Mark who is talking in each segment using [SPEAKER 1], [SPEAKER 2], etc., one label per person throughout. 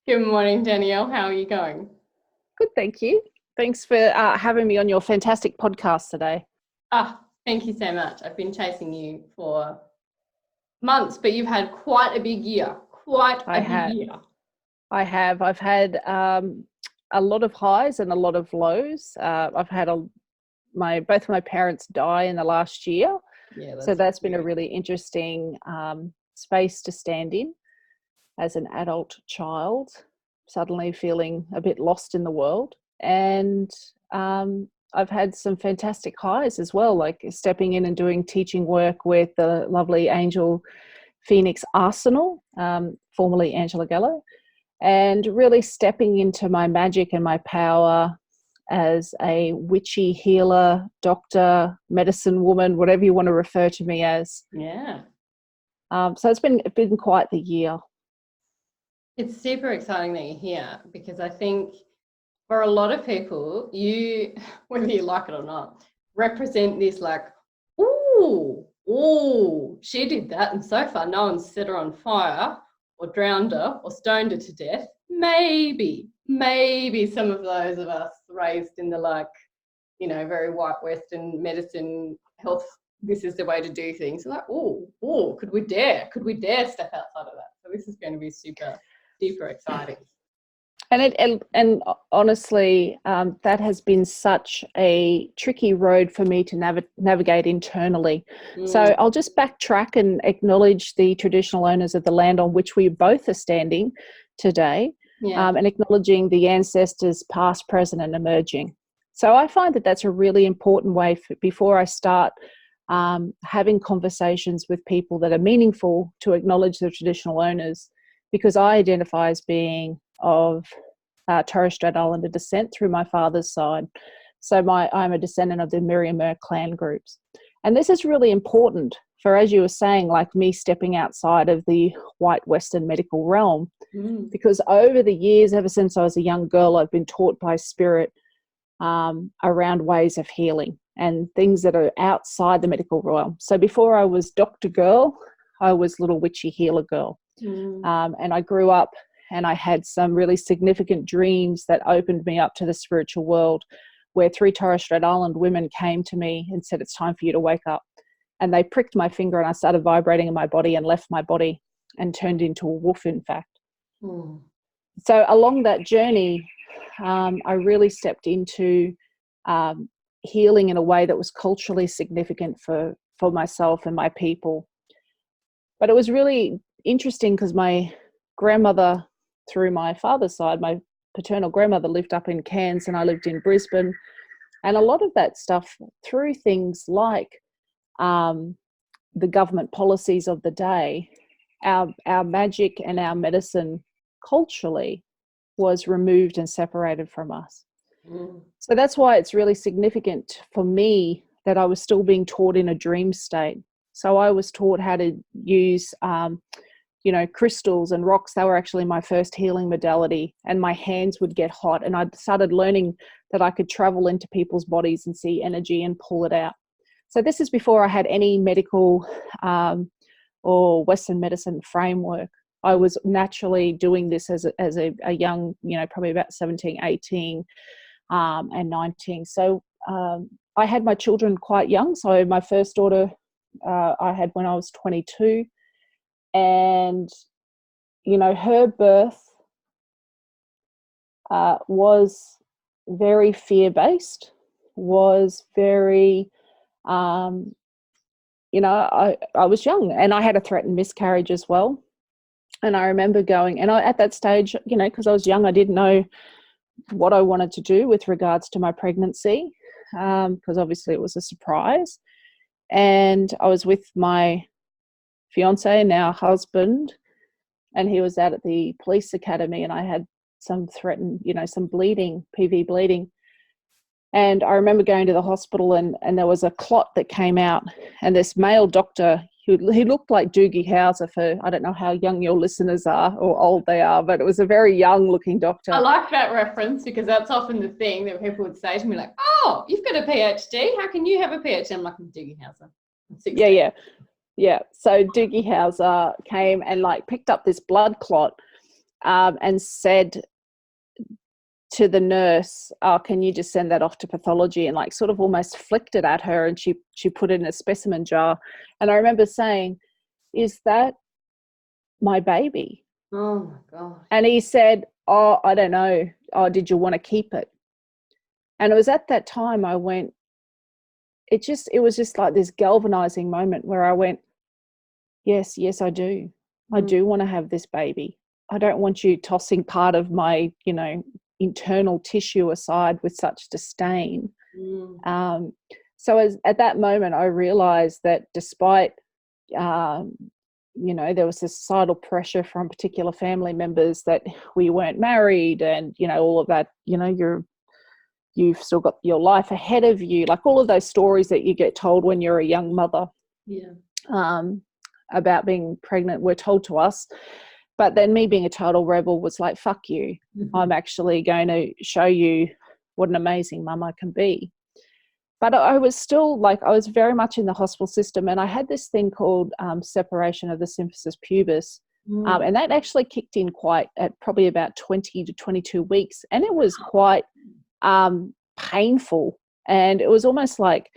[SPEAKER 1] Good morning, Danielle. How are you going?
[SPEAKER 2] Good, thank you. Thanks for having me on your fantastic podcast today.
[SPEAKER 1] Thank you so much. I've been chasing you for months, but you've had quite a big year. Quite
[SPEAKER 2] I
[SPEAKER 1] a big
[SPEAKER 2] have,
[SPEAKER 1] year.
[SPEAKER 2] I have. I've had a lot of highs and a lot of lows. I've had both of my parents die in the last year,
[SPEAKER 1] Yeah,
[SPEAKER 2] so
[SPEAKER 1] that's
[SPEAKER 2] that's been a
[SPEAKER 1] weird.
[SPEAKER 2] really interesting space to stand in as an adult child. Suddenly feeling a bit lost in the world, and I've had some fantastic highs as well, like stepping in and doing teaching work with the lovely Angel Phoenix Arsenal, formerly Angela Gallo, and really stepping into my magic and my power as a witchy healer, doctor, medicine woman, whatever you want to refer to me as.
[SPEAKER 1] Yeah.
[SPEAKER 2] So it's been quite the year.
[SPEAKER 1] It's super exciting that you're here because I think for a lot of people, you, whether you like it or not, represent this like, ooh, she did that, and so far no one's set her on fire or drowned her or stoned her to death. Maybe some of those of us raised in the very white Western medicine health, this is the way to do things. Like, could we dare? Could we dare step outside of that? So this is going to be super, super exciting.
[SPEAKER 2] And honestly, that has been such a tricky road for me to navigate internally. So I'll just backtrack and acknowledge the traditional owners of the land on which we both are standing today,
[SPEAKER 1] Yeah.
[SPEAKER 2] and acknowledging the ancestors past, present, and emerging. So I find that that's a really important way before I start having conversations with people that are meaningful to acknowledge the traditional owners, because I identify as being of Torres Strait Islander descent through my father's side. So I'm a descendant of the Miriam clan groups. And this is really important for, as you were saying, like me stepping outside of the white Western medical realm, because over the years, ever since I was a young girl, I've been taught by spirit around ways of healing and things that are outside the medical realm. So before I was doctor girl, I was little witchy healer girl. And I grew up and I had some really significant dreams that opened me up to the spiritual world, where 3 Torres Strait Island women came to me and said, it's time for you to wake up. And they pricked my finger and I started vibrating in my body and left my body and turned into a wolf, in fact. So along that journey, I really stepped into healing in a way that was culturally significant for myself and my people. But it was really interesting because my grandmother, through my father's side, my paternal grandmother lived up in Cairns and I lived in Brisbane. And a lot of that stuff, through things like the government policies of the day, our magic and our medicine culturally was removed and separated from us. So that's why it's really significant for me that I was still being taught in a dream state. So I was taught how to use crystals and rocks. They were actually my first healing modality, and my hands would get hot, and I started learning that I could travel into people's bodies and see energy and pull it out. So this is before I had any medical or Western medicine framework. I was naturally doing this as a young, probably about 17, 18 and 19. So I had my children quite young. So my first daughter I had when I was 22. And, her birth was very fear-based, was very, I was young and I had a threatened miscarriage as well. And I remember going, and at that stage, because I was young, I didn't know what I wanted to do with regards to my pregnancy, because obviously it was a surprise. And I was with my fiance, now husband, and he was out at the police academy, and I had some threatened, some bleeding, PV bleeding. And I remember going to the hospital and there was a clot that came out, and this male doctor, he looked like Doogie Howser for, I don't know how young your listeners are or old they are, but it was a very young looking doctor.
[SPEAKER 1] I like that reference because that's often the thing that people would say to me, like, oh, you've got a PhD. How can you have a PhD? I'm like, I'm Doogie Howser.
[SPEAKER 2] Yeah. So Doogie Howser came and picked up this blood clot and said to the nurse, "Oh, can you just send that off to pathology?" And like sort of almost flicked it at her, and she put it in a specimen jar. And I remember saying, "Is that my baby?"
[SPEAKER 1] Oh my God.
[SPEAKER 2] And he said, "Oh, I don't know. Oh, did you want to keep it?" And it was at that time I went, it was just like this galvanizing moment where I went, yes, I do. I do want to have this baby. I don't want you tossing part of my, internal tissue aside with such disdain. So at that moment, I realized that despite, there was this societal pressure from particular family members that we weren't married and, all of that, you've still got your life ahead of you, like all of those stories that you get told when you're a young mother. About being pregnant were told to us. But then me being a total rebel was like, fuck you. I'm actually going to show you what an amazing mum I can be. But I was still I was very much in the hospital system, and I had this thing called separation of the symphysis pubis. And that actually kicked in quite at probably about 20 to 22 weeks. And it was quite painful. And it was almost like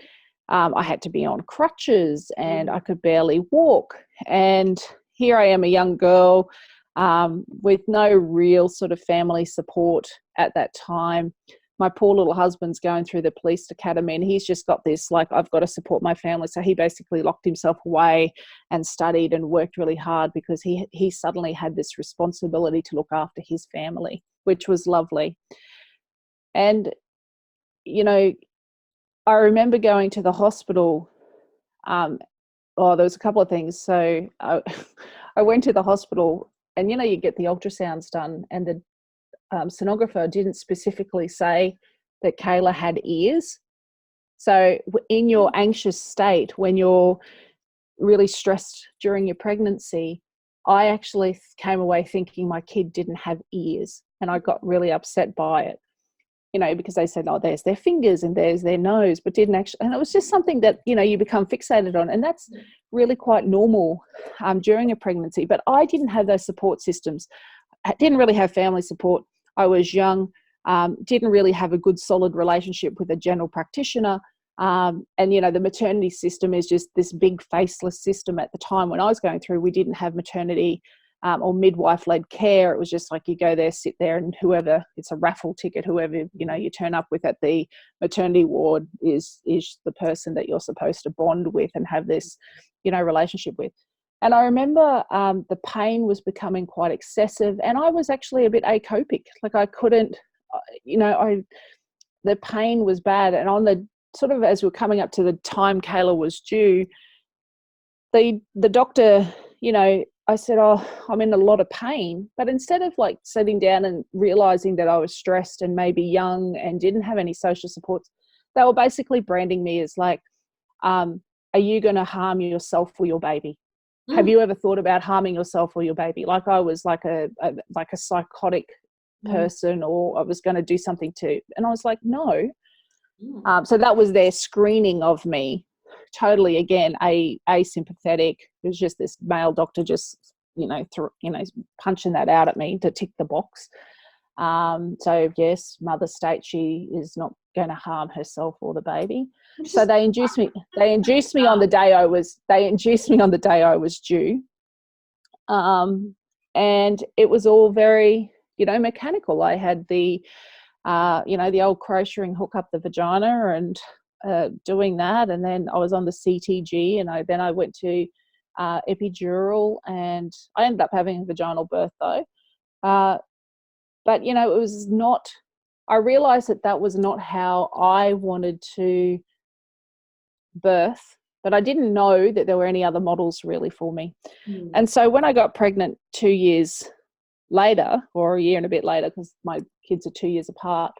[SPEAKER 2] I had to be on crutches and I could barely walk. And here I am, a young girl with no real sort of family support at that time. My poor little husband's going through the police academy, and he's just got this, I've got to support my family. So he basically locked himself away and studied and worked really hard because he suddenly had this responsibility to look after his family, which was lovely. And, I remember going to the hospital. There was a couple of things. So I went to the hospital, and, you get the ultrasounds done, and the sonographer didn't specifically say that Kayla had ears. So in your anxious state, when you're really stressed during your pregnancy, I actually came away thinking my kid didn't have ears, and I got really upset by it, because they said, oh, there's their fingers and there's their nose, but didn't actually. And it was just something that, you become fixated on. And that's really quite normal during a pregnancy. But I didn't have those support systems. I didn't really have family support. I was young, didn't really have a good solid relationship with a general practitioner. And, the maternity system is just this big faceless system. At the time when I was going through, we didn't have maternity or midwife-led care. It was just like you go there, sit there, and whoever, it's a raffle ticket, whoever, you turn up with at the maternity ward is the person that you're supposed to bond with and have this, relationship with. And I remember the pain was becoming quite excessive, and I was actually a bit acopic. Like I couldn't, the pain was bad. And on the sort of, as we're coming up to the time Kayla was due, the doctor, I said, oh, I'm in a lot of pain. But instead of sitting down and realizing that I was stressed and maybe young and didn't have any social supports, they were basically branding me as are you going to harm yourself or your baby? Have you ever thought about harming yourself or your baby? Like I was like a psychotic person, or I was going to do something to. And I was like, no. So that was their screening of me. Totally, again, asympathetic. It was just this male doctor just, punching that out at me to tick the box. So yes, mother states she is not going to harm herself or the baby. So they induced me on the day I was due. And it was all very, mechanical. I had the old crocheting, hook up the vagina and doing that. And then I was on the CTG, and I went to epidural, and I ended up having a vaginal birth though. But, it was not, I realized that was not how I wanted to birth, but I didn't know that there were any other models really for me. And so when I got pregnant 2 years later, or a year and a bit later, because my kids are 2 years apart,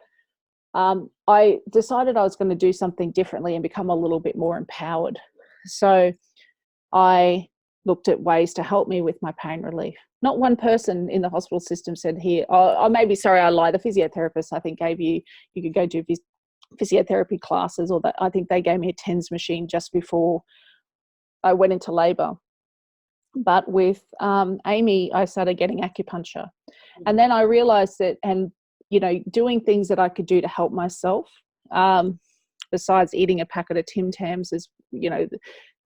[SPEAKER 2] I decided I was going to do something differently and become a little bit more empowered. So I looked at ways to help me with my pain relief. Not one person in the hospital system said here, I lied. The physiotherapist, I think, gave you could go do physiotherapy classes, or that I think they gave me a TENS machine just before I went into labour. But with Amy, I started getting acupuncture. And then I realized that, and, you know, doing things that I could do to help myself, besides eating a packet of Tim Tams, is, you know,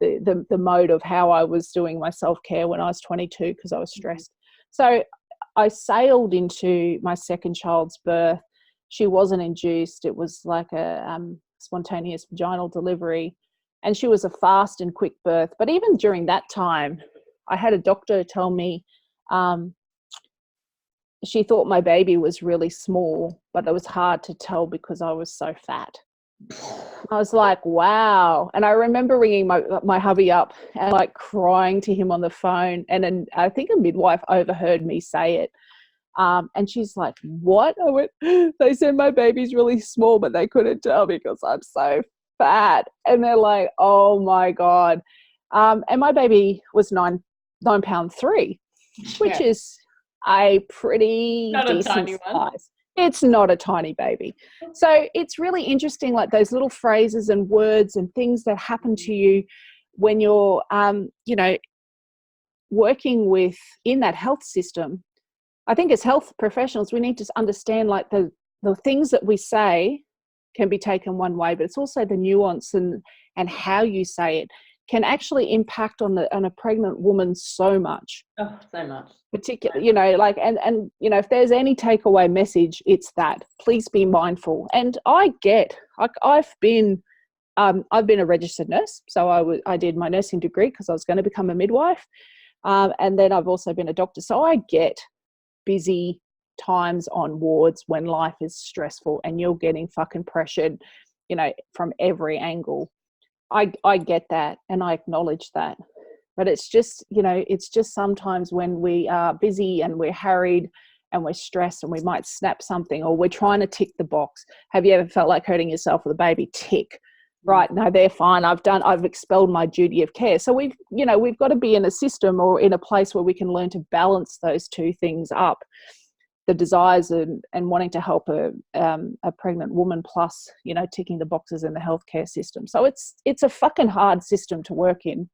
[SPEAKER 2] the mode of how I was doing my self-care when I was 22, because I was stressed. So I sailed into my second child's birth. She wasn't induced. It was like a spontaneous vaginal delivery. And she was a fast and quick birth. But even during that time, I had a doctor tell me she thought my baby was really small, but it was hard to tell because I was so fat. I was like, wow. And I remember ringing my hubby up and like crying to him on the phone. And then I think a midwife overheard me say it. And she's like, what? I went, they said my baby's really small, but they couldn't tell because I'm so fat. And they're like, oh my God. And my baby was 9.3 pounds, which is a pretty decent size. It's not a tiny baby. So it's really interesting, like those little phrases and words and things that happen to you when you're, you know, working with in that health system. I think as health professionals, we need to understand like the things that we say can be taken one way, but it's also the nuance and how you say it can actually impact on a pregnant woman so much.
[SPEAKER 1] Oh, so much.
[SPEAKER 2] Particularly, you know, like, and you know, if there's any takeaway message, it's that. Please be mindful. And I've been a registered nurse, so I did my nursing degree because I was going to become a midwife, and then I've also been a doctor. So I get busy times on wards when life is stressful and you're getting fucking pressured, you know, from every angle. I get that and I acknowledge that. But it's just, you know, it's just sometimes when we are busy and we're harried and we're stressed and we might snap something, or we're trying to tick the box. Have you ever felt like hurting yourself with a baby? Tick. Right, no, they're fine. I've expelled my duty of care. So we've got to be in a system or in a place where we can learn to balance those two things up. The desires and wanting to help a pregnant woman, plus, you know, ticking the boxes in the healthcare system. So it's a fucking hard system to work in.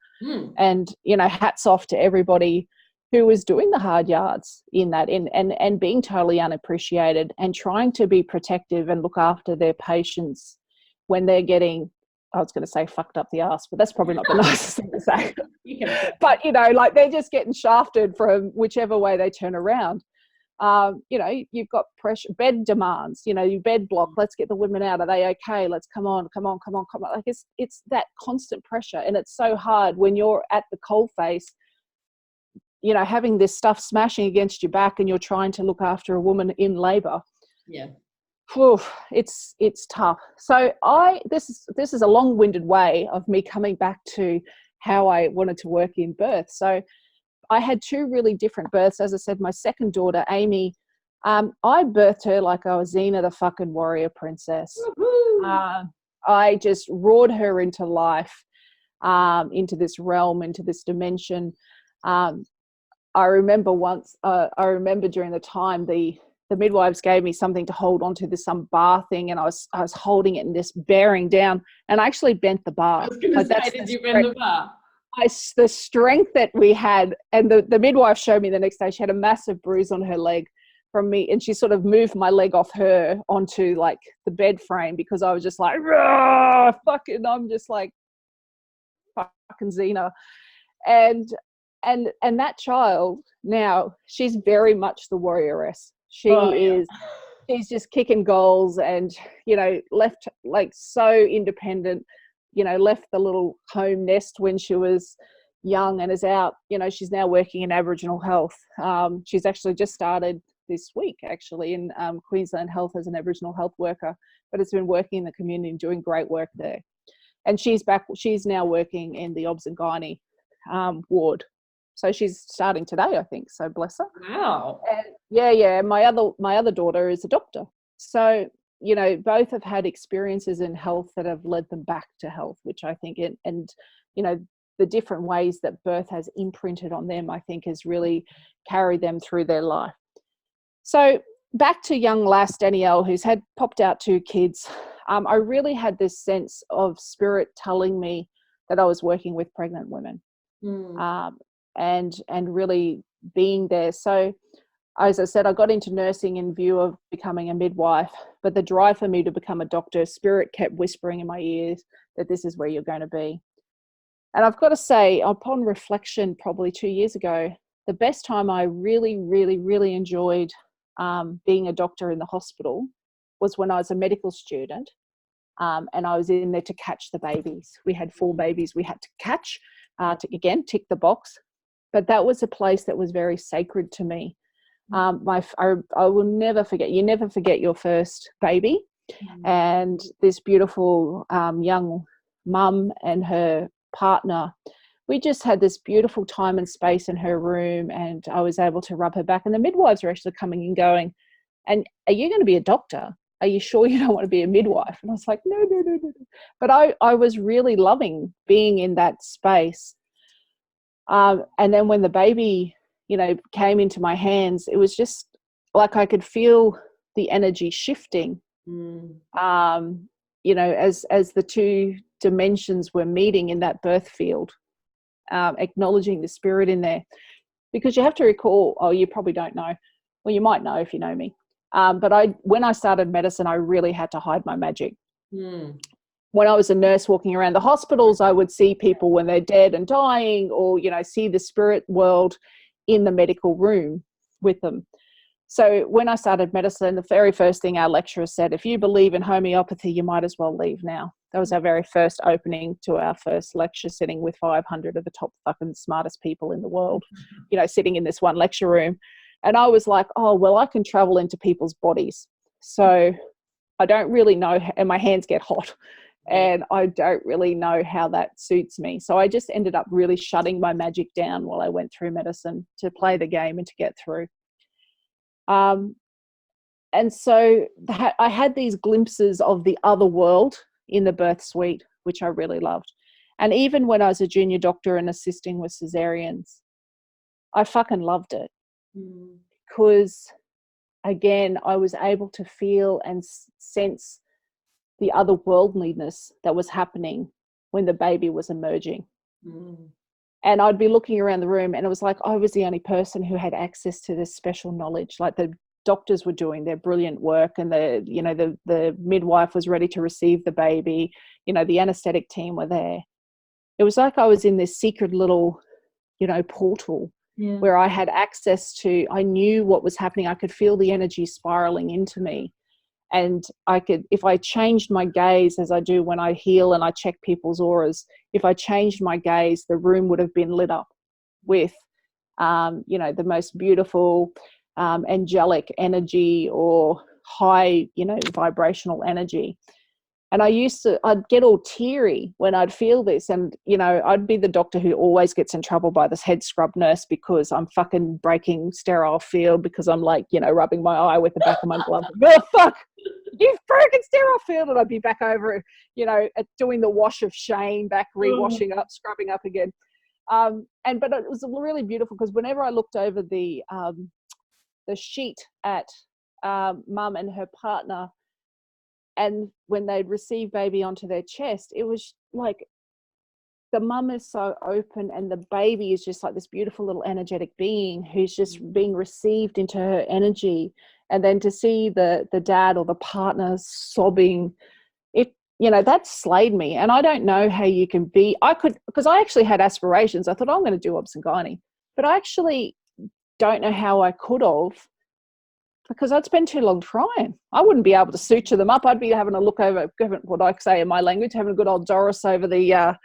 [SPEAKER 2] And, you know, hats off to everybody who is doing the hard yards in that, and being totally unappreciated and trying to be protective and look after their patients when they're getting, I was going to say fucked up the ass, but that's probably not the nicest thing to say. But, you know, like they're just getting shafted from whichever way they turn around. You know, you've got pressure, bed demands, you know, you bed block, let's get the women out. Are they okay? Let's come on. Like it's that constant pressure. And it's so hard when you're at the coalface, you know, having this stuff smashing against your back and you're trying to look after a woman in labor. Yeah. Whew, it's tough. So this is a long-winded way of me coming back to how I wanted to work in birth. So I had two really different births. As I said, my second daughter, Amy, I birthed her like I was Xena the fucking warrior princess. I just roared her into life, into this realm, into this dimension. I remember during the time the midwives gave me something to hold onto, some bar thing, and I was holding it and just bearing down, and I actually bent the bar.
[SPEAKER 1] I was going to say, did you bend the bar?
[SPEAKER 2] The strength that we had, and the midwife showed me the next day, she had a massive bruise on her leg from me, and she sort of moved my leg off her onto like the bed frame, because I was just like, fucking, I'm just like fucking Xena. And that child now, she's very much the warrioress. She's just kicking goals, and, you know, left like so independent, you know, left the little home nest when she was young and is out, you know, she's now working in Aboriginal health. She's actually just started this week actually in Queensland Health as an Aboriginal health worker, but has been working in the community and doing great work there. And she's now working in the obs and gynae ward. So she's starting today, I think. So bless her.
[SPEAKER 1] Wow.
[SPEAKER 2] And yeah. My other daughter is a doctor. So, you know, both have had experiences in health that have led them back to health, which I think, and you know, the different ways that birth has imprinted on them, I think, has really carried them through their life. So back to young lass Danielle, who's popped out 2 kids. I really had this sense of spirit telling me that I was working with pregnant women. and really being there. So as I said, I got into nursing in view of becoming a midwife, but the drive for me to become a doctor, spirit kept whispering in my ears that this is where you're going to be. And I've got to say, upon reflection, probably 2 years ago, the best time I really, really, really enjoyed being a doctor in the hospital was when I was a medical student, and I was in there to catch the babies. We had 4 babies we had to catch, to again tick the box. But that was a place that was very sacred to me. I will never forget. You never forget your first baby, and this beautiful young mum and her partner. We just had this beautiful time and space in her room, and I was able to rub her back. And the midwives were actually coming and going, and are you going to be a doctor? Are you sure you don't want to be a midwife? And I was like, no. But I was really loving being in that space. And then when the baby, came into my hands, it was just like I could feel the energy shifting. As the 2 dimensions were meeting in that birth field, acknowledging the spirit in there. Because you have to recall, you probably don't know, well, you might know if you know me, but when I started medicine, I really had to hide my magic. When I was a nurse walking around the hospitals, I would see people when they're dead and dying, or see the spirit world in the medical room with them. So when I started medicine, the very first thing our lecturer said, if you believe in homeopathy, you might as well leave now. That was our very first opening to our first lecture, sitting with 500 of the top fucking smartest people in the world, sitting in this one lecture room. And I was like, oh, well, I can travel into people's bodies. So I don't really know, and my hands get hot, and I don't really know how that suits me. So I just ended up really shutting my magic down while I went through medicine to play the game and to get through. And so I had these glimpses of the other world in the birth suite, which I really loved. And even when I was a junior doctor and assisting with cesareans, I fucking loved it. Because, again, I was able to feel and sense the otherworldliness that was happening when the baby was emerging. And I'd be looking around the room, and it was like I was the only person who had access to this special knowledge. Like, the doctors were doing their brilliant work, and the midwife was ready to receive the baby. The anesthetic team were there. It was like I was in this secret little, portal where I had access to, I knew what was happening. I could feel the energy spiraling into me. And I could, if I changed my gaze, as I do when I heal and I check people's auras, if I changed my gaze, the room would have been lit up with, the most beautiful, angelic energy, or high, vibrational energy. And I'd get all teary when I'd feel this. And, I'd be the doctor who always gets in trouble by this head scrub nurse because I'm fucking breaking sterile field, because I'm like, rubbing my eye with the back of my glove. Oh, fuck, you've broken sterile field. And I'd be back over, doing the wash of shame, back re-washing up, scrubbing up again. But it was really beautiful, because whenever I looked over the sheet at mum and her partner, and when they'd receive baby onto their chest, it was like the mum is so open, and the baby is just like this beautiful little energetic being who's just being received into her energy. And then to see the dad or the partner sobbing, that slayed me. And I don't know how you can be, because I actually had aspirations. I thought, I'm going to do obs and gynae, but I actually don't know how I could have, because I'd spend too long trying. I wouldn't be able to suture them up. I'd be having a look over, what I say in my language, having a good old Doris over the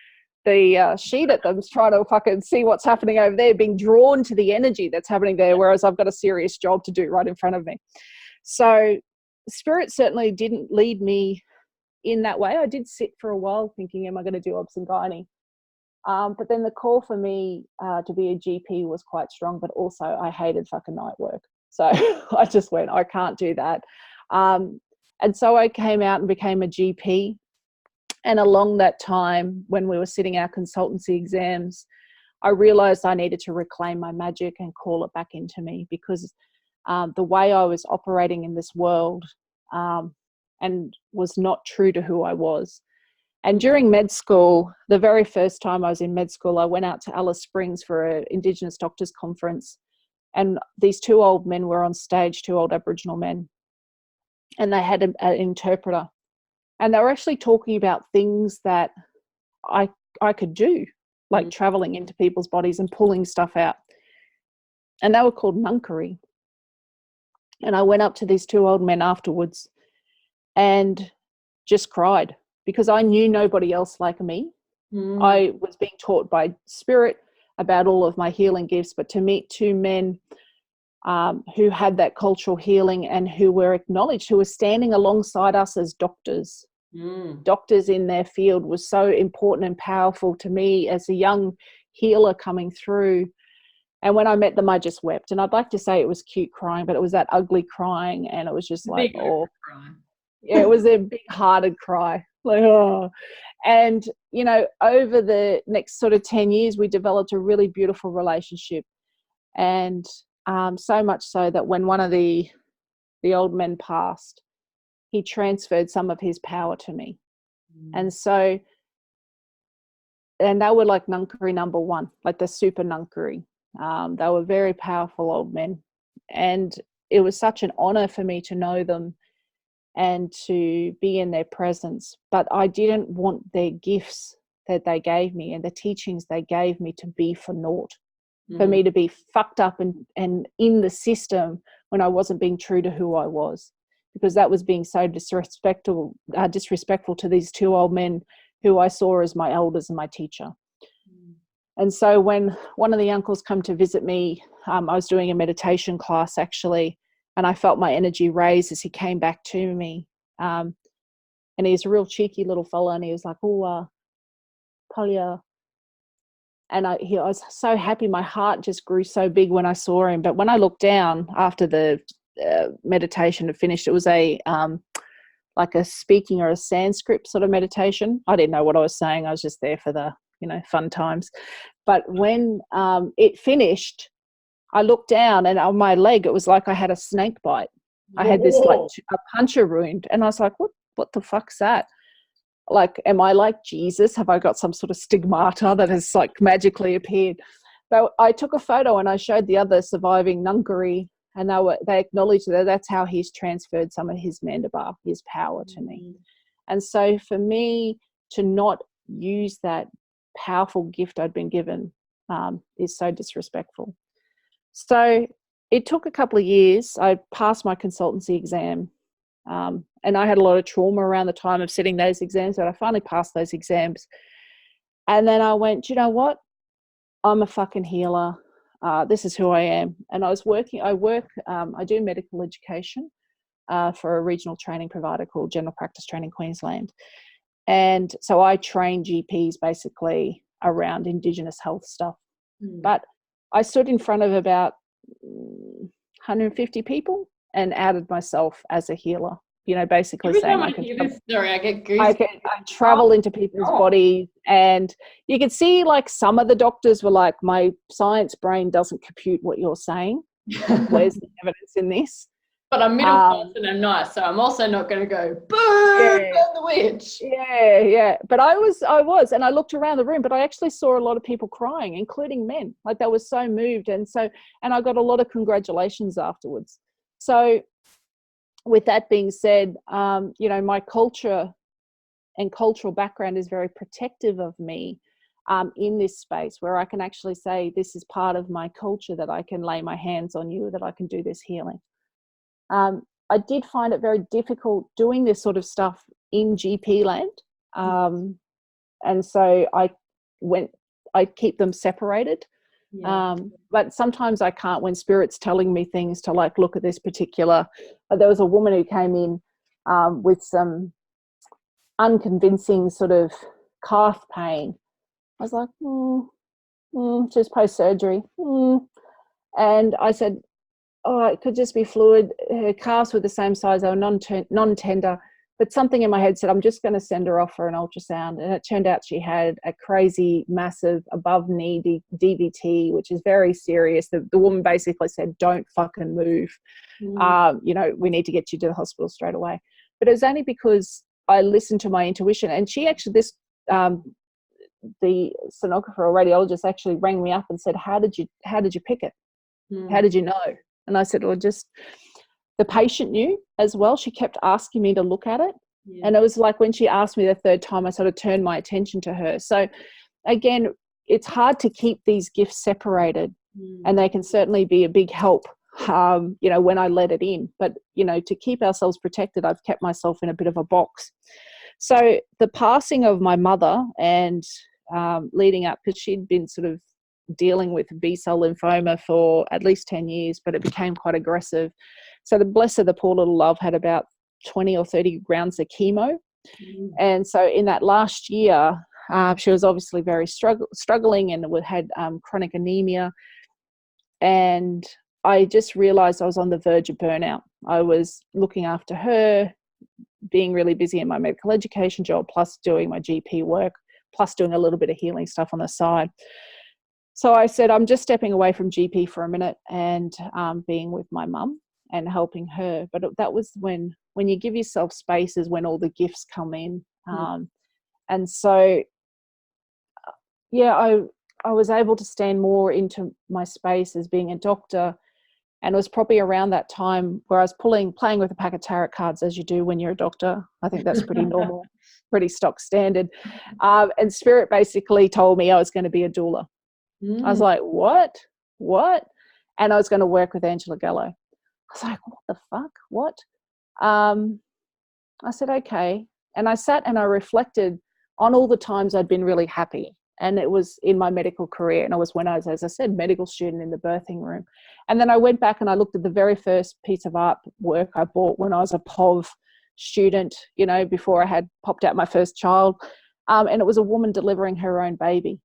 [SPEAKER 2] sheet at them, trying to fucking see what's happening over there, being drawn to the energy that's happening there, whereas I've got a serious job to do right in front of me. So spirit certainly didn't lead me in that way. I did sit for a while thinking, am I going to do obs and gynae? But then the call for me to be a GP was quite strong, but also I hated fucking night work. So I just went, I can't do that. And so I came out and became a GP. And along that time, when we were sitting our consultancy exams, I realized I needed to reclaim my magic and call it back into me, because the way I was operating in this world and was not true to who I was. And during med school, the very first time I was in med school, I went out to Alice Springs for an Indigenous doctors conference. And these two old men were on stage, two old Aboriginal men. And they had an interpreter. And they were actually talking about things that I could do, like traveling into people's bodies and pulling stuff out. And they were called Nunkari. And I went up to these two old men afterwards and just cried because I knew nobody else like me. I was being taught by spirit about all of my healing gifts, but to meet two men who had that cultural healing and who were acknowledged, who were standing alongside us as doctors. Doctors in their field was so important and powerful to me as a young healer coming through. And when I met them, I just wept. And I'd like to say it was cute crying, but it was that ugly crying. And it was just like, oh, yeah, it was a big-hearted cry. Like, oh. And, you know, over the next sort of 10 years, we developed a really beautiful relationship. And so much so that when one of the old men passed, he transferred some of his power to me. And so, and they were like Nunkari number one, like the super Nunkari. They were very powerful old men. And it was such an honor for me to know them and to be in their presence. But I didn't want their gifts that they gave me and the teachings they gave me to be for naught, for me to be fucked up and in the system when I wasn't being true to who I was. Because that was being so disrespectful to these two old men who I saw as my elders and my teacher. And so when one of the uncles come to visit me, I was doing a meditation class actually, and I felt my energy raise as he came back to me. And he's a real cheeky little fella, and he was like, oh, Talia. And I was so happy. My heart just grew so big when I saw him. But when I looked down after the meditation had finished, it was a like a speaking or a Sanskrit sort of meditation. I didn't know what I was saying. I was just there for the, you know, fun times. But when it finished, I looked down and on my leg, it was like I had a snake bite. I had this like a puncture wound, and I was like, what the fuck's that? Like, am I like Jesus? Have I got some sort of stigmata that has like magically appeared? But I took a photo and I showed the other surviving Nunkari, and they acknowledged that that's how he's transferred some of his mandabar, his power to me. And so for me to not use that powerful gift I'd been given is so disrespectful. So it took a couple of years. I passed my consultancy exam, and I had a lot of trauma around the time of sitting those exams, but I finally passed those exams. And then I went, you know what? I'm a fucking healer. This is who I am. And I do medical education for a regional training provider called General Practice Training Queensland. And so I train GPs basically around Indigenous health stuff. But I stood in front of about 150 people and outed myself as a healer, you know, basically
[SPEAKER 1] Every
[SPEAKER 2] saying
[SPEAKER 1] time I hear this story, I get goosebumps.
[SPEAKER 2] I travel into people's bodies, and you could see like some of the doctors were like, my science brain doesn't compute what you're saying. Where's the evidence in this?
[SPEAKER 1] But I'm middle class and I'm nice, so I'm also not going to go, boo, burn the witch.
[SPEAKER 2] Yeah. But I was, and I looked around the room, but I actually saw a lot of people crying, including men. Like they were so moved. And I got a lot of congratulations afterwards. So with that being said, you know, my culture and cultural background is very protective of me in this space where I can actually say, this is part of my culture, that I can lay my hands on you, that I can do this healing. I did find it very difficult doing this sort of stuff in GP land. And so I keep them separated. But sometimes I can't when spirit's telling me things to like look at this particular. There was a woman who came in with some unconvincing sort of calf pain. I was like, just post-surgery. And I said, oh, it could just be fluid. Her calves were the same size. They were non-tender. But something in my head said, I'm just going to send her off for an ultrasound. And it turned out she had a crazy, massive above-knee DVT, which is very serious. The woman basically said, don't fucking move. You know, we need to get you to the hospital straight away. But it was only because I listened to my intuition. And she actually, the sonographer or radiologist actually rang me up and said, how did you pick it? How did you know? And I said, well, just the patient knew as well. She kept asking me to look at it. Yeah. And it was like when she asked me the third time, I sort of turned my attention to her. So again, it's hard to keep these gifts separated, and they can certainly be a big help, when I let it in. But, to keep ourselves protected, I've kept myself in a bit of a box. So the passing of my mother and leading up, because she'd been sort of dealing with B-cell lymphoma for at least 10 years, but it became quite aggressive. So bless her, the poor little love had about 20 or 30 rounds of chemo. And so in that last year, she was obviously very struggling and had chronic anemia. And I just realized I was on the verge of burnout. I was looking after her, being really busy in my medical education job, plus doing my GP work, plus doing a little bit of healing stuff on the side. So I said, I'm just stepping away from GP for a minute and being with my mum and helping her. But that was when you give yourself space is when all the gifts come in. And so, I was able to stand more into my space as being a doctor. And it was probably around that time where I was playing with a pack of tarot cards, as you do when you're a doctor. I think that's pretty normal, pretty stock standard. And Spirit basically told me I was going to be a doula. I was like, what? And I was going to work with Angela Gallo. I was like, what the fuck? What? I said, okay. And I sat and I reflected on all the times I'd been really happy. And it was in my medical career. And when I was, as I said, medical student in the birthing room. And then I went back and I looked at the very first piece of artwork I bought when I was a POV student, before I had popped out my first child. And it was a woman delivering her own baby.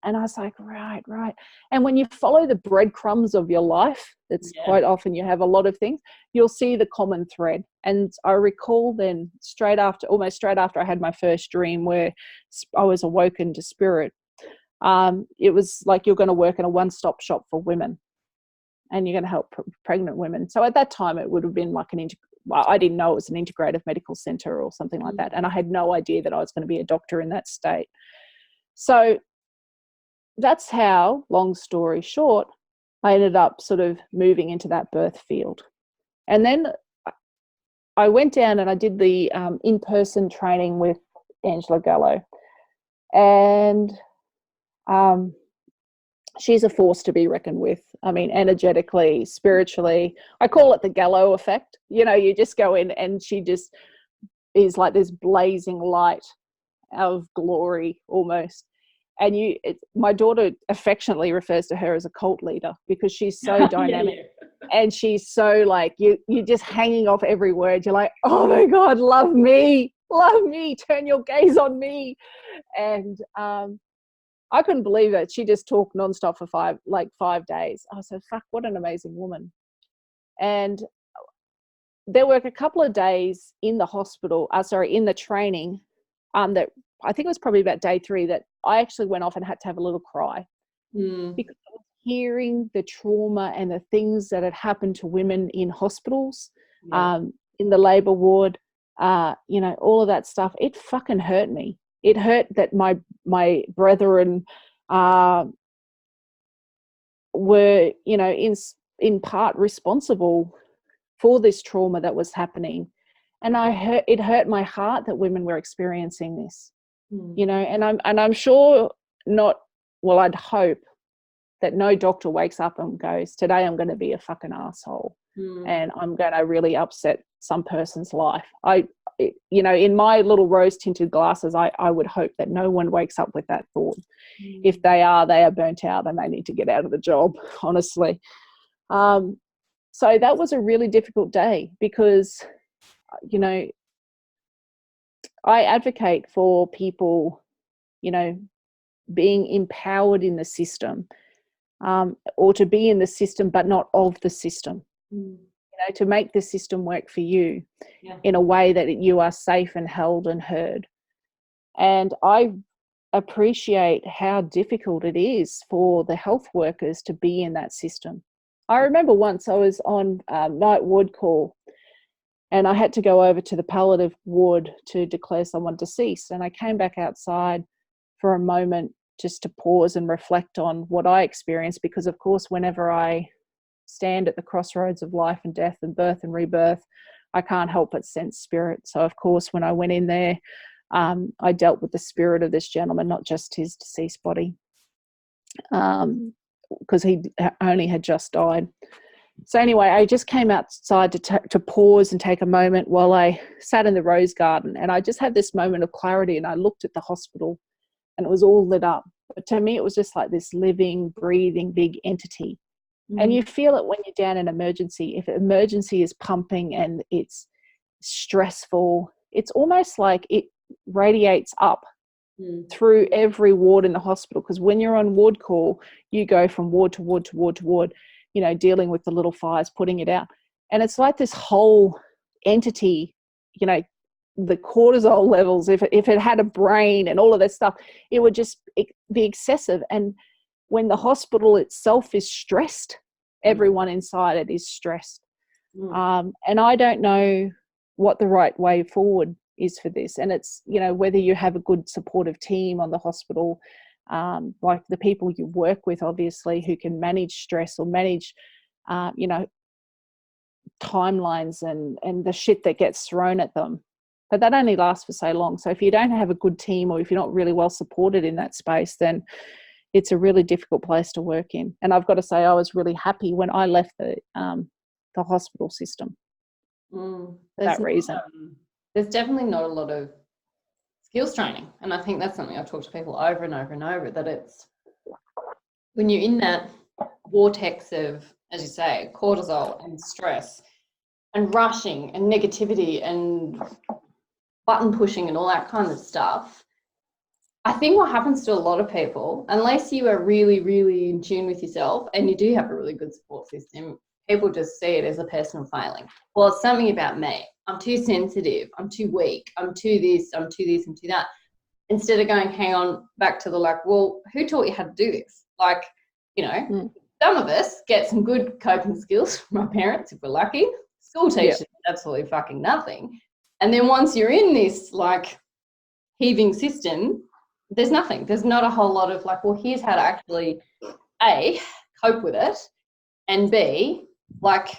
[SPEAKER 2] And I was like, right. And when you follow the breadcrumbs of your life, it's quite often you have a lot of things, you'll see the common thread. And I recall then almost straight after I had my first dream where I was awoken to Spirit, it was like you're going to work in a one-stop shop for women and you're going to help pregnant women. So at that time it would have been like I didn't know it was an integrative medical center or something like that. And I had no idea that I was going to be a doctor in that state. So that's how, long story short, I ended up sort of moving into that birth field. And then I went down and I did the in-person training with Angela Gallo. And she's a force to be reckoned with. I mean, energetically, spiritually. I call it the Gallo effect. You just go in and she just is like this blazing light of glory almost. And my daughter affectionately refers to her as a cult leader because she's so dynamic. And she's so like, you're just hanging off every word. You're like, oh my God, love me, turn your gaze on me. And I couldn't believe it. She just talked nonstop for 5 days. I said, fuck, what an amazing woman. And there were a couple of days in the hospital, in the training, that I think it was probably about day 3 that I actually went off and had to have a little cry because I was hearing the trauma and the things that had happened to women in hospitals, in the labor ward, all of that stuff. It fucking hurt me. It hurt that my brethren were, in part responsible for this trauma that was happening. And it hurt my heart that women were experiencing this, and I'm sure I'd hope that no doctor wakes up and goes, today I'm going to be a fucking asshole and I'm going to really upset some person's life. In my little rose tinted glasses, I would hope that no one wakes up with that thought. If they are burnt out and they need to get out of the job, honestly. So that was a really difficult day because, I advocate for people, being empowered in the system, or to be in the system but not of the system, to make the system work for you in a way that you are safe and held and heard. And I appreciate how difficult it is for the health workers to be in that system. I remember once I was on a night ward call And I had to go over to the palliative ward to declare someone deceased. And I came back outside for a moment just to pause and reflect on what I experienced, because of course, whenever I stand at the crossroads of life and death and birth and rebirth, I can't help but sense spirit. So of course, when I went in there, I dealt with the spirit of this gentleman, not just his deceased body, because he only had just died. So anyway, I just came outside to pause and take a moment while I sat in the rose garden, and I just had this moment of clarity, and I looked at the hospital and it was all lit up. But to me, it was just like this living, breathing, big entity. And you feel it when you're down in emergency. If emergency is pumping and it's stressful, it's almost like it radiates up through every ward in the hospital. Because when you're on ward call, you go from ward to ward to ward to ward, you know, dealing with the little fires, putting it out. And it's like this whole entity, you know, the cortisol levels, if it had a brain and all of that stuff, it would just be excessive. And when the hospital itself is stressed, everyone inside it is stressed. And I don't know what the right way forward is for this. And it's, you know, whether you have a good supportive team on the hospital, like the people you work with, obviously, who can manage stress or manage, you know, timelines and the shit that gets thrown at them. But that only lasts for so long. So if you don't have a good team, or if you're not really well supported in that space, then it's a really difficult place to work in. And I've got to say, I was really happy when I left the hospital system for that reason.
[SPEAKER 1] There's definitely not a lot of skills training. And I think that's something I've talked to people over and over and over, that it's when you're in that vortex of, as you say, cortisol and stress and rushing and negativity and button pushing and all that kind of stuff, I think what happens to a lot of people, unless you are really, really in tune with yourself and you do have a really good support system, people just see it as a personal failing. Well, it's something about me. I'm too sensitive. I'm too weak. I'm too this. I'm too this. I'm too that. Instead of going, hang on, back to the like, well, who taught you how to do this? Like, you know, some of us get some good coping skills from our parents if we're lucky. School teachers, absolutely fucking nothing. And then once you're in this like heaving system, there's nothing. There's not a whole lot of like, well, here's how to actually A, cope with it, and B, like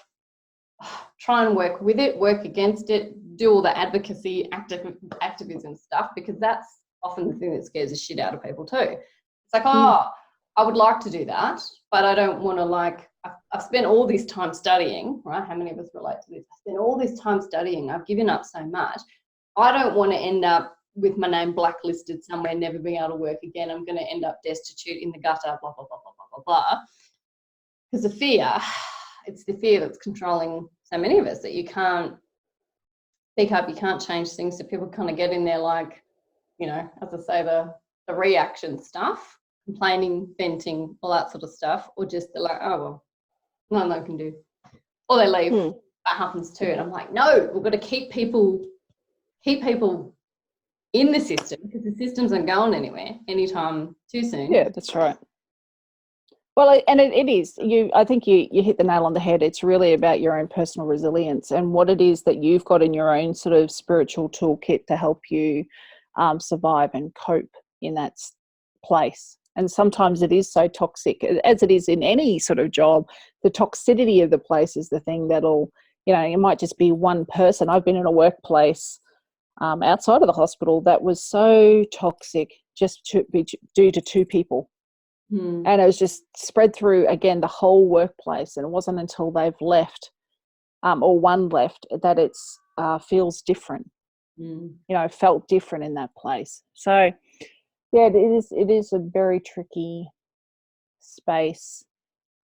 [SPEAKER 1] try and work with it, work against it, do all the advocacy, activism stuff, because that's often the thing that scares the shit out of people too. It's like, oh, I would like to do that, but I don't want to like, I've spent all this time studying, right? How many of us relate to this? I've spent all this time studying. I've given up so much. I don't want to end up with my name blacklisted somewhere, never being able to work again. I'm going to end up destitute in the gutter, blah, blah, blah, blah, blah, blah, blah. Because the fear, it's the fear that's controlling so many of us, that you can't speak up, you can't change things. So people kind of get in there like, you know, as I say, the reaction stuff, complaining, venting, all that sort of stuff, or just they're like, oh, well, no one can do. Or they leave. That happens too. And I'm like, no, we've got to keep people in the system, because the systems aren't going anywhere anytime too soon.
[SPEAKER 2] Yeah, that's right. Well, and it is. I think you hit the nail on the head. It's really about your own personal resilience and what it is that you've got in your own sort of spiritual toolkit to help you survive and cope in that place. And sometimes it is so toxic, as it is in any sort of job. The toxicity of the place is the thing that'll, you know, it might just be one person. I've been in a workplace outside of the hospital that was so toxic just due to two people. And it was just spread through, again, the whole workplace. And it wasn't until they've left or one left that it feels different, you know, felt different in that place. So, yeah, it is a very tricky space.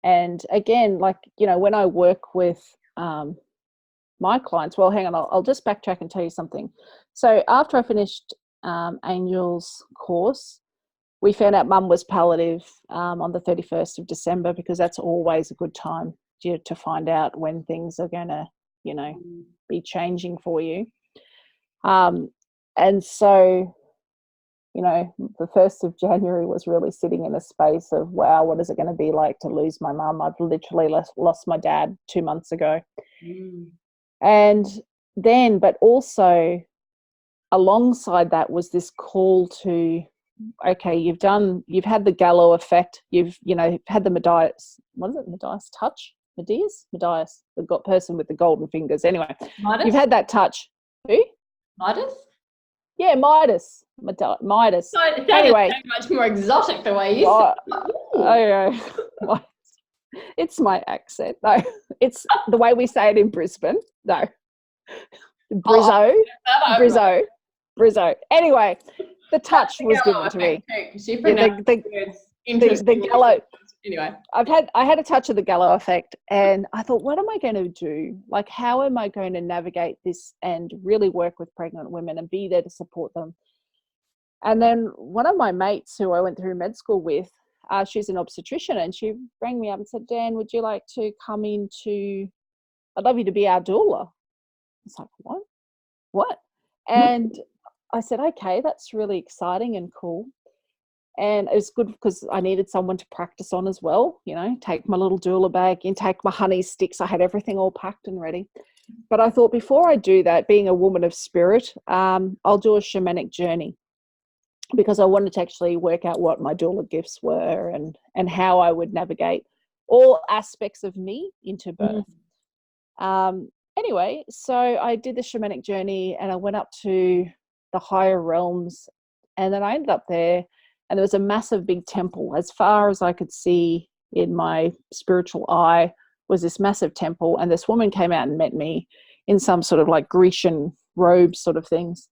[SPEAKER 2] And again, like, you know, when I work with my clients, well, hang on, I'll just backtrack and tell you something. So after I finished Angel's course, we found out Mum was palliative on the 31st of December, because that's always a good time to find out when things are going to, you know, be changing for you. And so, you know, the 1st of January was really sitting in a space of, wow, what is it going to be like to lose my mum? I've literally lost my dad 2 months ago. And but also alongside that was this call to, okay, you've had the Gallo effect, you've had the Medias, what is it, Medias touch? Medias, the person with the golden fingers. Anyway,
[SPEAKER 1] Midas?
[SPEAKER 2] You've had that touch. Who?
[SPEAKER 1] Midas?
[SPEAKER 2] Yeah, Midas.
[SPEAKER 1] So it
[SPEAKER 2] anyway,
[SPEAKER 1] so much more exotic the way you said it.
[SPEAKER 2] It's my accent. No, it's the way we say it in Brisbane. No. Brizzo. Anyway, the touch was given to me. The Gallo.
[SPEAKER 1] Anyway,
[SPEAKER 2] I had a touch of the Gallo effect, and I thought, what am I going to do? Like, how am I going to navigate this and really work with pregnant women and be there to support them? And then one of my mates who I went through med school with, she's an obstetrician, and she rang me up and said, Dan, would you like to come into, I'd love you to be our doula. I was like, what? And I said, okay, that's really exciting and cool. And it was good because I needed someone to practice on as well, take my little doula bag in, take my honey sticks. I had everything all packed and ready. But I thought, before I do that, being a woman of spirit, I'll do a shamanic journey, because I wanted to actually work out what my doula gifts were and how I would navigate all aspects of me into birth. Anyway, so I did the shamanic journey, and I went up to the higher realms, and then I ended up there, and there was a massive big temple. As far as I could see in my spiritual eye was this massive temple, and this woman came out and met me in some sort of like Grecian robe sort of things.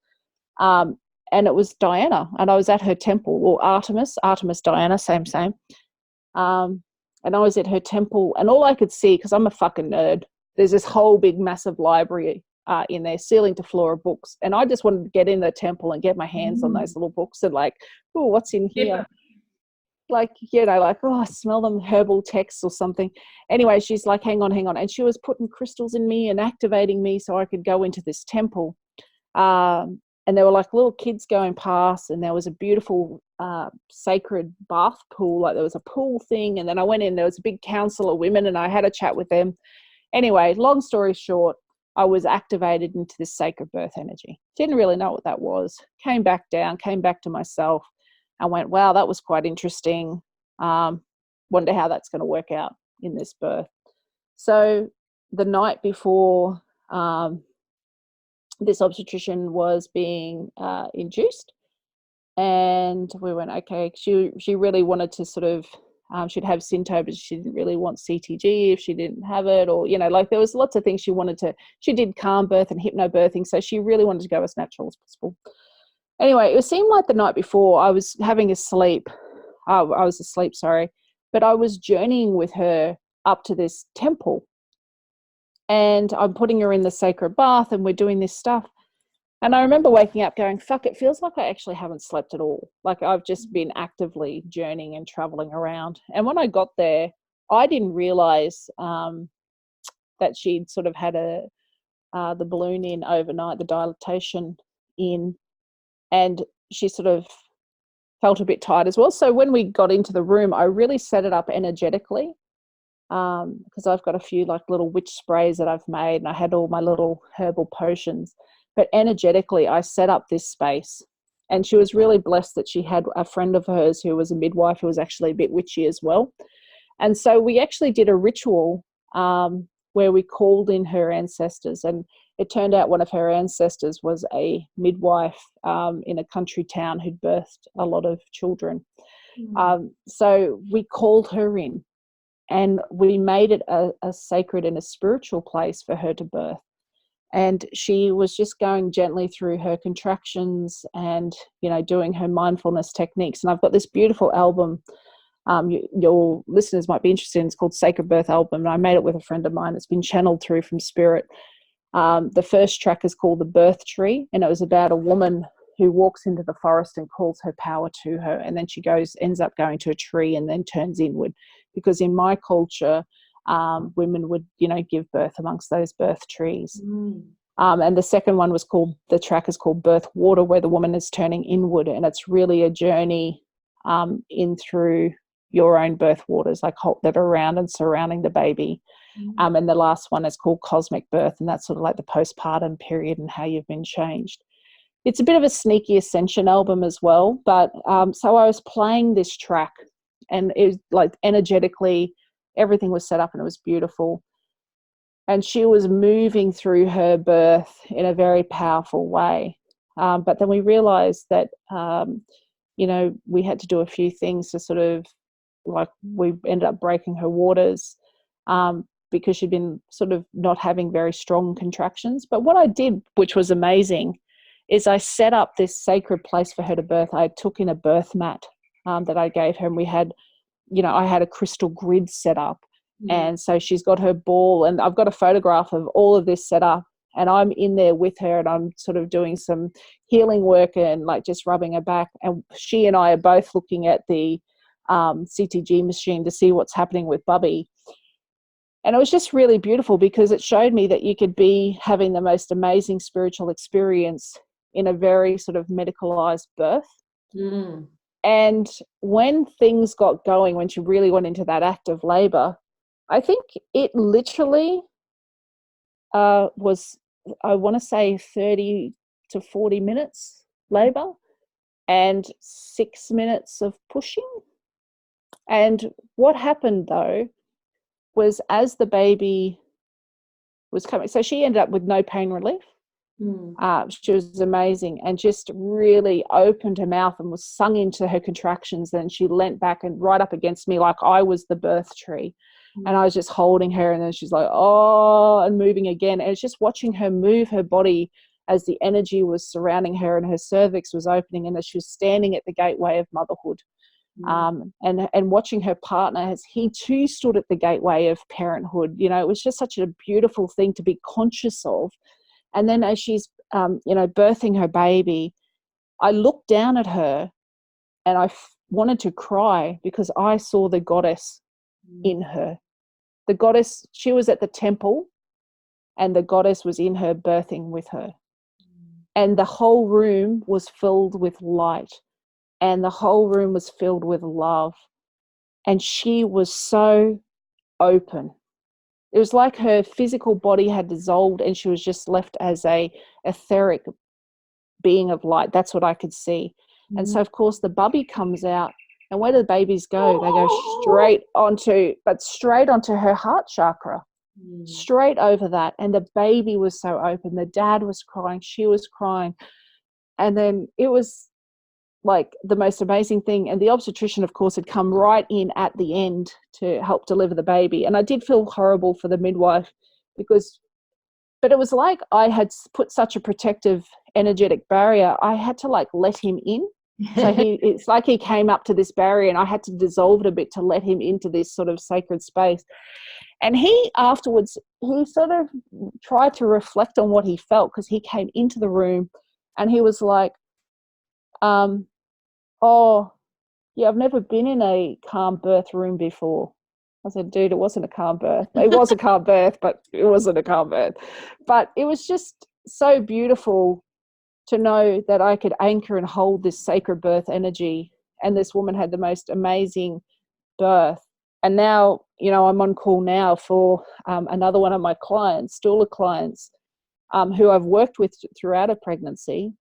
[SPEAKER 2] And it was Diana, and I was at her temple, or Artemis, Diana, same. And I was at her temple, and all I could see, because I'm a fucking nerd, there's this whole big massive library in there, ceiling to floor of books. And I just wanted to get in the temple and get my hands on those little books and like, oh, what's in here?
[SPEAKER 1] Yeah.
[SPEAKER 2] Like, oh, I smell them, herbal texts or something. Anyway, she's like, hang on. And she was putting crystals in me and activating me so I could go into this temple. And there were like little kids going past, and there was a beautiful sacred bath pool. Like, there was a pool thing. And then I went in, there was a big council of women, and I had a chat with them. Anyway, long story short, I was activated into this sacred birth energy. Didn't really know what that was. Came back to myself, and went, wow, that was quite interesting. Wonder how that's going to work out in this birth. So the night before this obstetrician was being induced, and we went, okay, she really wanted to sort of, she'd have Synto, but she didn't really want CTG if she didn't have it, or, like there was lots of things she did calm birth and hypnobirthing, so she really wanted to go as natural as possible. Anyway, it seemed like the night before I was asleep, but I was journeying with her up to this temple, and I'm putting her in the sacred bath, and we're doing this stuff. And I remember waking up going, fuck, it feels like I actually haven't slept at all. Like, I've just been actively journeying and traveling around. And when I got there, I didn't realize that she'd sort of had the balloon in overnight, the dilatation in, and she sort of felt a bit tired as well. So when we got into the room, I really set it up energetically, because I've got a few like little witch sprays that I've made, and I had all my little herbal potions. But energetically, I set up this space, and she was really blessed that she had a friend of hers who was a midwife who was actually a bit witchy as well. And so we actually did a ritual where we called in her ancestors, and it turned out one of her ancestors was a midwife in a country town who'd birthed a lot of children. So we called her in, and we made it a sacred and a spiritual place for her to birth. And she was just going gently through her contractions and, doing her mindfulness techniques. And I've got this beautiful album, your listeners might be interested in. It's called Sacred Birth Album. And I made it with a friend of mine. It's been channeled through from spirit. The first track is called The Birth Tree. And it was about a woman who walks into the forest and calls her power to her. And then she ends up going to a tree and then turns inward. Because in my culture, women would, give birth amongst those birth trees. And the second one the track is called Birth Water, where the woman is turning inward, and it's really a journey in through your own birth waters, like that are around and surrounding the baby. And the last one is called Cosmic Birth, and that's sort of like the postpartum period and how you've been changed. It's a bit of a sneaky ascension album as well, but so I was playing this track, and it was like energetically everything was set up and it was beautiful. And she was moving through her birth in a very powerful way. But then we realized that, we had to do a few things to sort of, like, we ended up breaking her waters because she'd been sort of not having very strong contractions. But what I did, which was amazing, is I set up this sacred place for her to birth. I took in a birth mat that I gave her, and we had, I had a crystal grid set up. And so she's got her ball, and I've got a photograph of all of this set up, and I'm in there with her, and I'm sort of doing some healing work and like just rubbing her back. And she and I are both looking at the CTG machine to see what's happening with Bubby. And it was just really beautiful because it showed me that you could be having the most amazing spiritual experience in a very sort of medicalized birth. And when things got going, when she really went into that active labor, I think it literally was, I want to say 30 to 40 minutes labor and 6 minutes of pushing. And what happened though was, as the baby was coming, so she ended up with no pain relief. She was amazing and just really opened her mouth and was sung into her contractions. Then she leant back and right up against me like I was the birth tree. And I was just holding her, and then she's like, oh, and moving again. And it's just watching her move her body as the energy was surrounding her and her cervix was opening, and as she was standing at the gateway of motherhood. And watching her partner as he too stood at the gateway of parenthood. It was just such a beautiful thing to be conscious of. And then as she's, birthing her baby, I looked down at her and I wanted to cry because I saw the goddess in her. The goddess, she was at the temple, and the goddess was in her birthing with her. And the whole room was filled with light, and the whole room was filled with love. And she was so open. It was like her physical body had dissolved and she was just left as a etheric being of light. That's what I could see. And so, of course, the bubby comes out, and where do the babies go? They go straight onto her heart chakra, straight over that. And the baby was so open. The dad was crying. She was crying. And then it was like the most amazing thing. And the obstetrician, of course, had come right in at the end to help deliver the baby. And I did feel horrible for the midwife but it was like I had put such a protective energetic barrier. I had to like let him in. So it's like he came up to this barrier, and I had to dissolve it a bit to let him into this sort of sacred space. And he afterwards, he sort of tried to reflect on what he felt, because he came into the room and he was like, oh, yeah, I've never been in a calm birth room before. I said, dude, it wasn't a calm birth. It was a calm birth, but it wasn't a calm birth. But it was just so beautiful to know that I could anchor and hold this sacred birth energy. And this woman had the most amazing birth. And now, I'm on call now for another one of my clients, doula clients, who I've worked with throughout a pregnancy.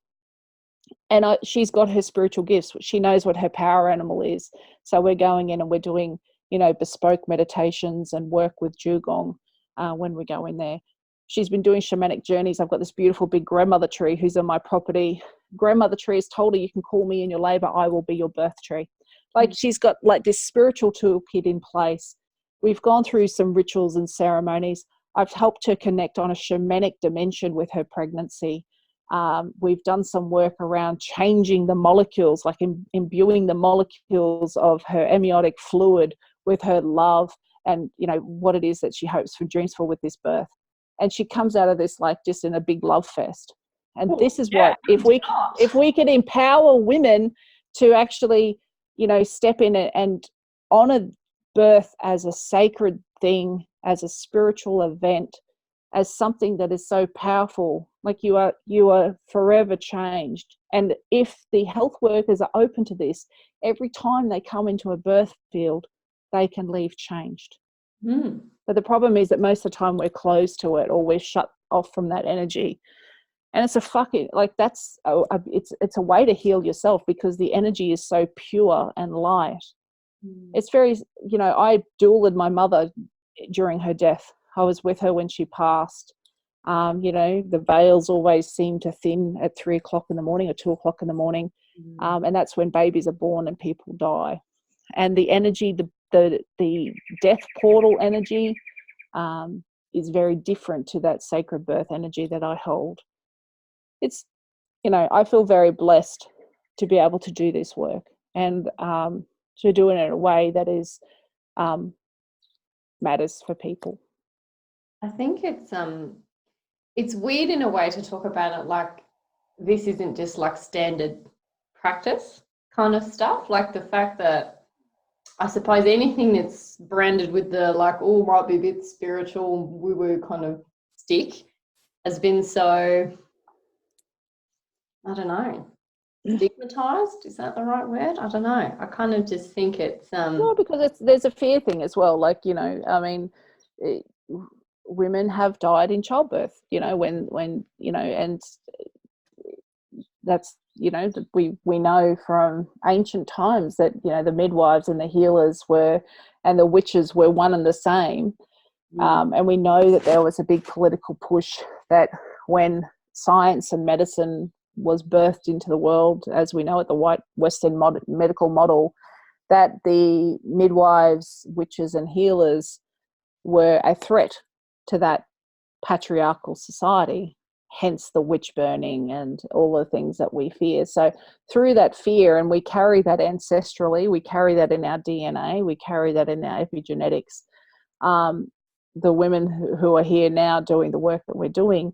[SPEAKER 2] And she's got her spiritual gifts. She knows what her power animal is. So we're going in and we're doing, bespoke meditations and work with dugong when we go in there. She's been doing shamanic journeys. I've got this beautiful big grandmother tree who's on my property. Grandmother tree has told her, you can call me in your labor. I will be your birth tree. Like, she's got like this spiritual toolkit in place. We've gone through some rituals and ceremonies. I've helped her connect on a shamanic dimension with her pregnancy. We've done some work around changing the molecules, like imbuing the molecules of her amniotic fluid with her love and, what it is that she hopes for, dreams for with this birth. And she comes out of this like just in a big love fest. And this is what, if we could empower women to actually, step in and honor birth as a sacred thing, as a spiritual event, as something that is so powerful, like you are forever changed. And if the health workers are open to this, every time they come into a birth field, they can leave changed. But the problem is that most of the time we're closed to it, or we're shut off from that energy. And it's a fucking, like, it's a way to heal yourself, because the energy is so pure and light. It's very, I dualed my mother during her death. I was with her when she passed. The veils always seem to thin at 3 o'clock in the morning or 2 o'clock in the morning. And that's when babies are born and people die. And the energy, the death portal energy is very different to that sacred birth energy that I hold. It's, I feel very blessed to be able to do this work, and to do it in a way that is matters for people.
[SPEAKER 1] I think it's weird in a way to talk about it like this isn't just like standard practice kind of stuff. Like the fact that I suppose anything that's branded with the like, oh, might be a bit spiritual, woo-woo kind of stick has been so, I don't know, stigmatized. Is that the right word? I don't know. I kind of just think it's
[SPEAKER 2] well, because there's a fear thing as well. Like, women have died in childbirth, when and that's, we know from ancient times that, the midwives and the healers and the witches were one and the same. And we know that there was a big political push that when science and medicine was birthed into the world, as we know it, the white Western medical model, that the midwives, witches and healers were a threat to that patriarchal society, hence the witch burning and all the things that we fear. So through that fear, and we carry that ancestrally, we carry that in our DNA, we carry that in our epigenetics. The women who are here now doing the work that we're doing,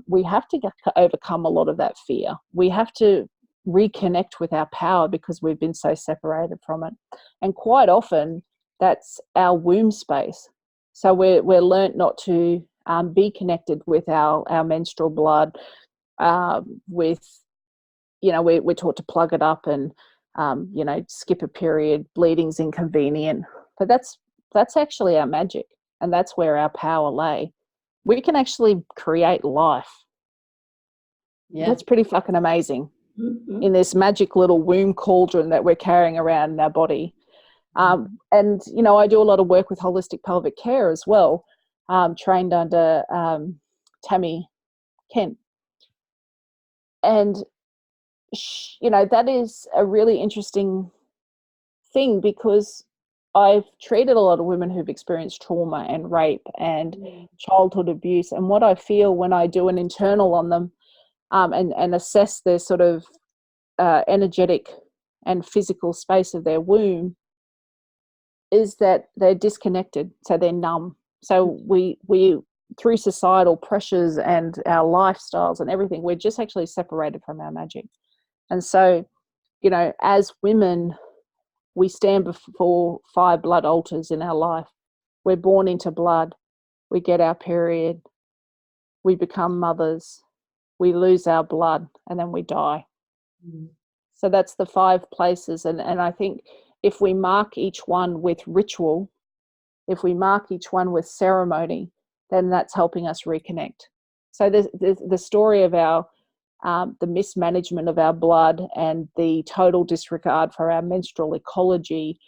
[SPEAKER 2] we have to overcome a lot of that fear. We have to reconnect with our power because we've been so separated from it. And quite often that's our womb space. So we're learnt not to be connected with our menstrual blood. We're taught to plug it up and skip a period. Bleeding's inconvenient, but that's actually our magic, and that's where our power lay. We can actually create life. Yeah, that's pretty fucking amazing. In this magic little womb cauldron that we're carrying around in our body. And I do a lot of work with holistic pelvic care as well, trained under Tammy Kent. And that is a really interesting thing, because I've treated a lot of women who've experienced trauma and rape and childhood abuse, and what I feel when I do an internal on them and assess their sort of energetic and physical space of their womb is that they're disconnected, so they're numb. So we through societal pressures and our lifestyles and everything, we're just actually separated from our magic. And so, as women, we stand before 5 blood altars in our life. We're born into blood. We get our period. We become mothers. We lose our blood, and then we die. So that's the 5 places. And I think if we mark each one with ritual, if we mark each one with ceremony, then that's helping us reconnect. So the story of our the mismanagement of our blood and the total disregard for our menstrual ecology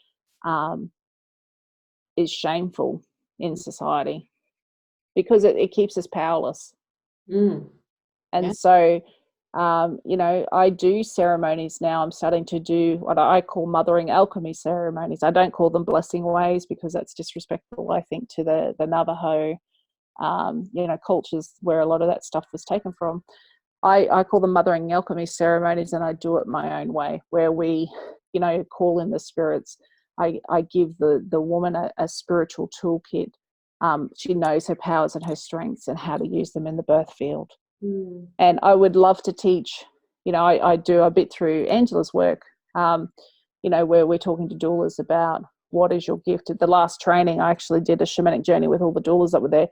[SPEAKER 2] is shameful in society, because it keeps us powerless. And so I do ceremonies now. I'm starting to do what I call mothering alchemy ceremonies. I don't call them blessing ways, because that's disrespectful, I think, to the Navajo cultures where a lot of that stuff was taken from. I call them mothering alchemy ceremonies, and I do it my own way, where we call in the spirits. I give the woman a spiritual toolkit. She knows her powers and her strengths and how to use them in the birth field. And I would love to teach, I do a bit through Angela's work, where we're talking to doulas about what is your gift. At the last training, I actually did a shamanic journey with all the doulas that were there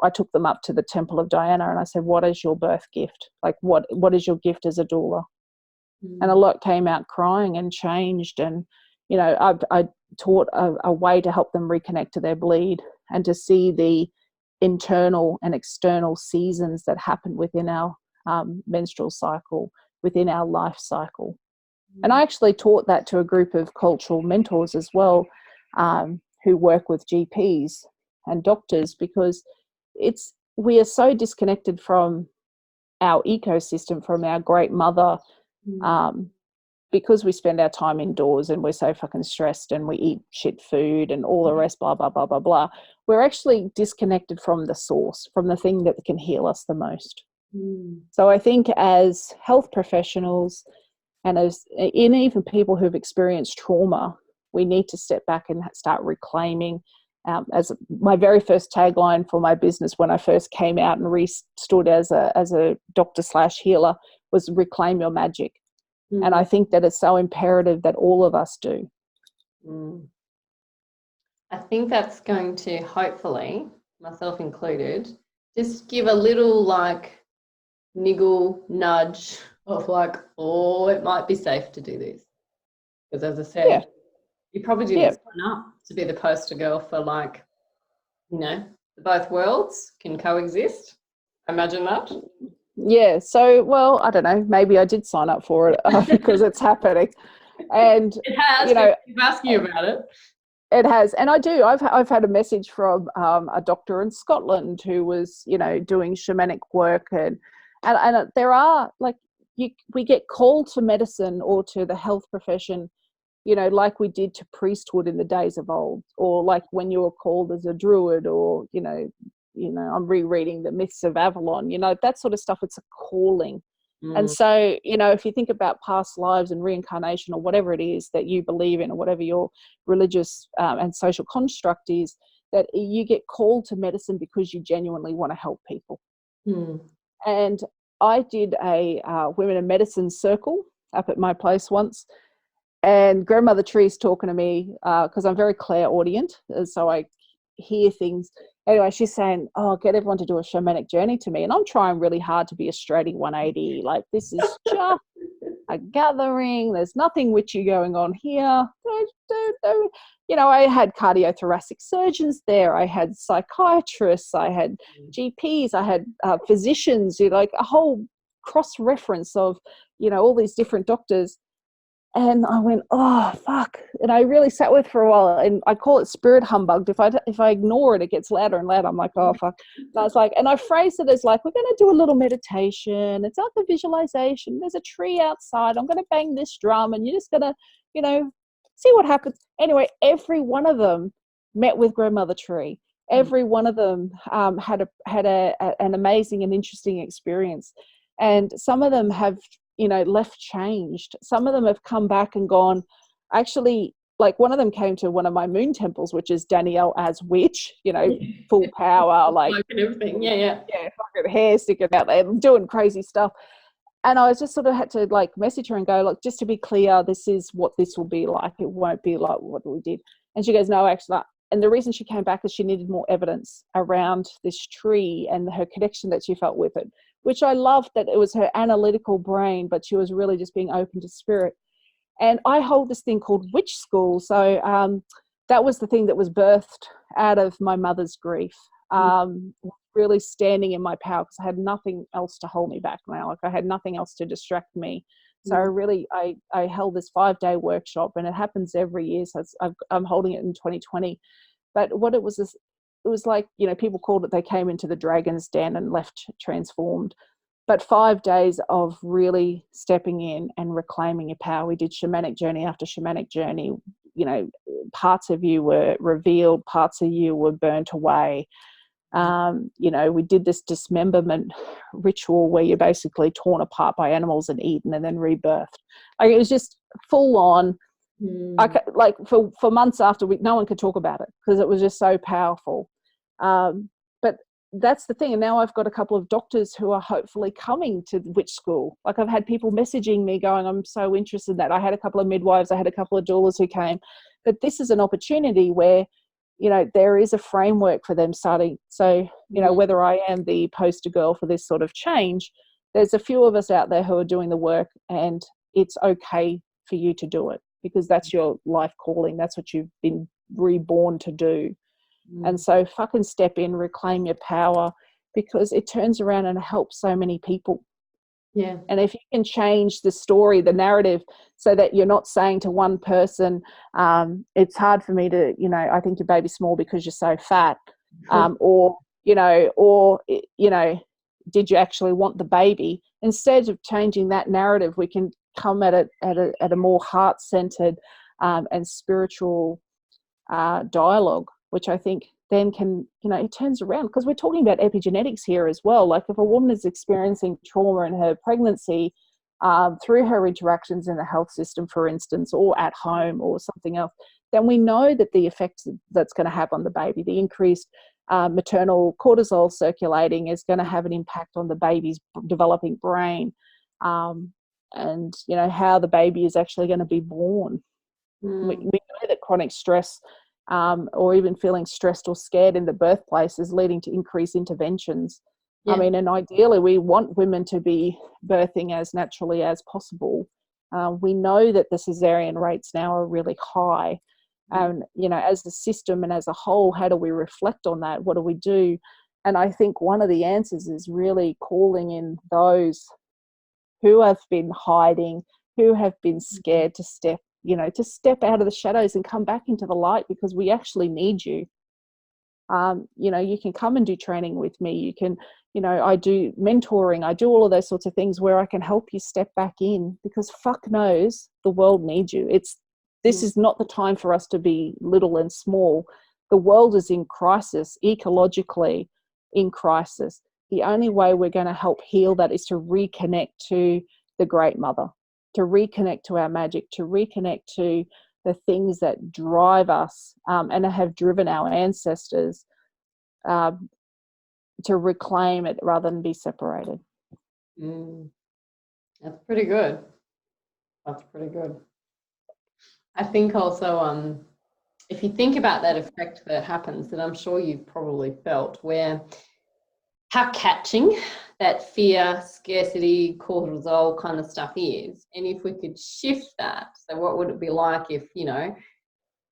[SPEAKER 2] I took them up to the Temple of Diana, and I said, what is your birth gift? Like, what is your gift as a doula? And a lot came out crying and changed. And, I taught a way to help them reconnect to their bleed. and to see the internal and external seasons that happen within our menstrual cycle, within our life cycle. And I actually taught that to a group of cultural mentors as well, who work with GPs and doctors, because we are so disconnected from our ecosystem, from our great mother, because we spend our time indoors and we're so fucking stressed and we eat shit food and all the rest, blah, blah, blah, blah, blah. We're actually disconnected from the source, from the thing that can heal us the most. So I think as health professionals and even people who've experienced trauma, we need to step back and start reclaiming. As my very first tagline for my business when I first came out and stood as a doctor/healer was reclaim your magic. And I think that it's so imperative that all of us do.
[SPEAKER 1] I think that's going to, hopefully, myself included, just give a little like niggle nudge of like, oh, it might be safe to do this. Because as I said, you probably didn't sign up to be the poster girl for like, you know, both worlds can coexist. Imagine that.
[SPEAKER 2] Yeah, so, well, I don't know, maybe I did sign up for it because it's happening. And
[SPEAKER 1] it has,
[SPEAKER 2] you know,
[SPEAKER 1] keep asking you about it.
[SPEAKER 2] It has. And I've had a message from a doctor in Scotland who was, you know, doing shamanic work, and there are like, we get called to medicine or to the health profession, you know, like we did to priesthood in the days of old, or like when you were called as a druid, or, you know, I'm rereading the Myths of Avalon, you know, that sort of stuff. It's a calling. And so, you know, if you think about past lives and reincarnation or whatever it is that you believe in, or whatever your religious and social construct is, that you get called to medicine because you genuinely want to help people. And I did a women in medicine circle up at my place once, and Grandmother Tree's talking to me because I'm very clairaudient, and so I hear things. Anyway, she's saying, oh, get everyone to do a shamanic journey to me. And I'm trying really hard to be a straighty 180. Like, this is just a gathering. There's nothing witchy going on here. You know, I had cardiothoracic surgeons there. I had psychiatrists. I had GPs. I had physicians, you know, like a whole cross-reference of, you know, all these different doctors. And I went, oh, fuck. And I really sat with it for a while. And I call it spirit humbugged. If I ignore it, it gets louder and louder. I'm like, oh, fuck. And I was like, and I phrased it as like, we're going to do a little meditation. It's like a visualization. There's a tree outside. I'm going to bang this drum. And you're just going to, you know, see what happens. Anyway, every one of them met with Grandmother Tree. Every one of them had an amazing and interesting experience. And some of them have, you know, left changed. Some of them have come back and gone, actually, like one of them came to one of my moon temples, which is Danielle as witch, you know, full power, like
[SPEAKER 1] everything. Yeah,
[SPEAKER 2] fucking hair sticking out there, doing crazy stuff. And I was just sort of had to like message her and go, look, just to be clear, this is what this will be like. It won't be like what we did. And she goes, no, actually. And the reason she came back is she needed more evidence around this tree and her connection that she felt with it, which I loved, that it was her analytical brain, but she was really just being open to spirit. And I hold this thing called witch school. So that was the thing that was birthed out of my mother's grief, really standing in my power, because I had nothing else to hold me back now. Like I had nothing else to distract me. So I held this 5-day workshop, and it happens every year. So I'm holding it in 2020. But what it was like, you know, people called it, they came into the dragon's den and left transformed. But 5 days of really stepping in and reclaiming your power. We did shamanic journey after shamanic journey. You know, parts of you were revealed, parts of you were burnt away. You know, we did this dismemberment ritual where you're basically torn apart by animals and eaten and then rebirthed. Like, it was just full on. Like for months after, no one could talk about it because it was just so powerful. But that's the thing. And now I've got a couple of doctors who are hopefully coming to witch school. Like, I've had people messaging me going, I'm so interested in that. I had a couple of midwives, I had a couple of doulas who came. But this is an opportunity where, you know, there is a framework for them starting. So, you know, whether I am the poster girl for this sort of change, there's a few of us out there who are doing the work, and it's okay for you to do it because that's your life calling. That's what you've been reborn to do. And so fucking step in, reclaim your power, because it turns around and helps so many people.
[SPEAKER 1] Yeah.
[SPEAKER 2] And if you can change the story, the narrative, so that you're not saying to one person, it's hard for me to, I think your baby's small because you're so fat, or did you actually want the baby? Instead of changing that narrative, we can come at it at a more heart-centered and spiritual dialogue, which I think then can, it turns around, because we're talking about epigenetics here as well. Like if a woman is experiencing trauma in her pregnancy through her interactions in the health system, for instance, or at home or something else, then we know that the effects that's going to have on the baby, the increased maternal cortisol circulating, is going to have an impact on the baby's developing brain, and how the baby is actually going to be born. We know that chronic stress, or even feeling stressed or scared in the birthplace, is leading to increased interventions. Yeah. I mean, and ideally we want women to be birthing as naturally as possible. We know that the cesarean rates now are really high. And, as a system and as a whole, how do we reflect on that? What do we do? And I think one of the answers is really calling in those who have been hiding, who have been scared to step out of the shadows and come back into the light, because we actually need you. You can come and do training with me. You can, I do mentoring. I do all of those sorts of things where I can help you step back in, because fuck knows the world needs you. This is not the time for us to be little and small. The world is in crisis, ecologically in crisis. The only way we're going to help heal that is to reconnect to the Great Mother, to reconnect to our magic, to reconnect to the things that drive us and have driven our ancestors, to reclaim it rather than be separated.
[SPEAKER 1] That's pretty good. That's pretty good. I think also, if you think about that effect that happens, that I'm sure you've probably felt, where how catching that fear, scarcity, cortisol kind of stuff is. And if we could shift that, so what would it be like if,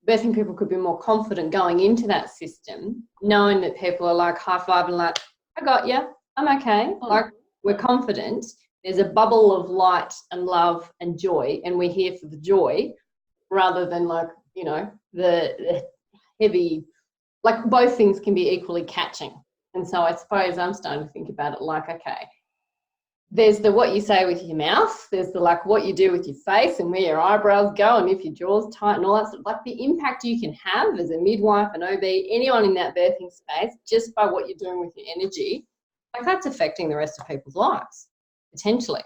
[SPEAKER 1] birthing people could be more confident going into that system, knowing that people are like high-fiving, like, I got you, I'm okay. Like, we're confident. There's a bubble of light and love and joy, and we're here for the joy, rather than like, the heavy, like both things can be equally catching. And so I suppose I'm starting to think about it like, okay, there's the what you say with your mouth, there's the like what you do with your face and where your eyebrows go and if your jaw's tight and all that, like the impact you can have as a midwife, an OB, anyone in that birthing space, just by what you're doing with your energy, like that's affecting the rest of people's lives, potentially.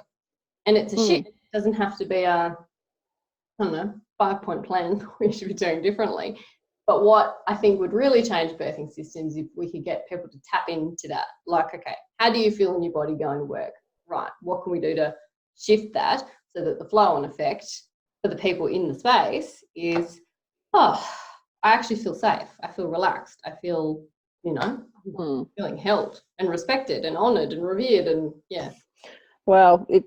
[SPEAKER 1] And it's a shift. It doesn't have to be a, 5-point plan we should be doing differently. But what I think would really change birthing systems if we could get people to tap into that. Like, okay, how do you feel in your body going to work? Right, what can we do to shift that so that the flow on effect for the people in the space is, I actually feel safe. I feel relaxed. I feel, feeling held and respected and honoured and revered and, yeah.
[SPEAKER 2] Well, it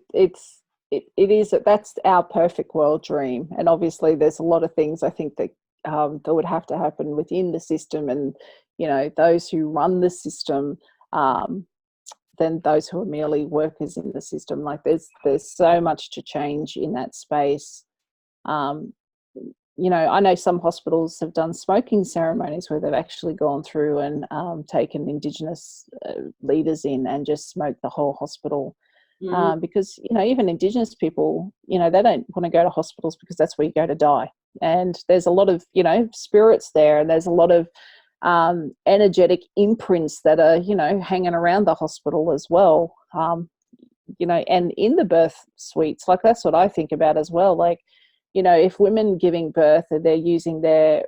[SPEAKER 2] is, that's our perfect world dream. And obviously there's a lot of things I think that would have to happen within the system and, those who run the system, than those who are merely workers in the system. Like there's so much to change in that space. I know some hospitals have done smoking ceremonies where they've actually gone through and taken Indigenous leaders in and just smoked the whole hospital. Because, even Indigenous people, they don't want to go to hospitals because that's where you go to die. And there's a lot of, spirits there, and there's a lot of energetic imprints that are, hanging around the hospital as well. And in the birth suites, like that's what I think about as well. Like, if women giving birth, they're using their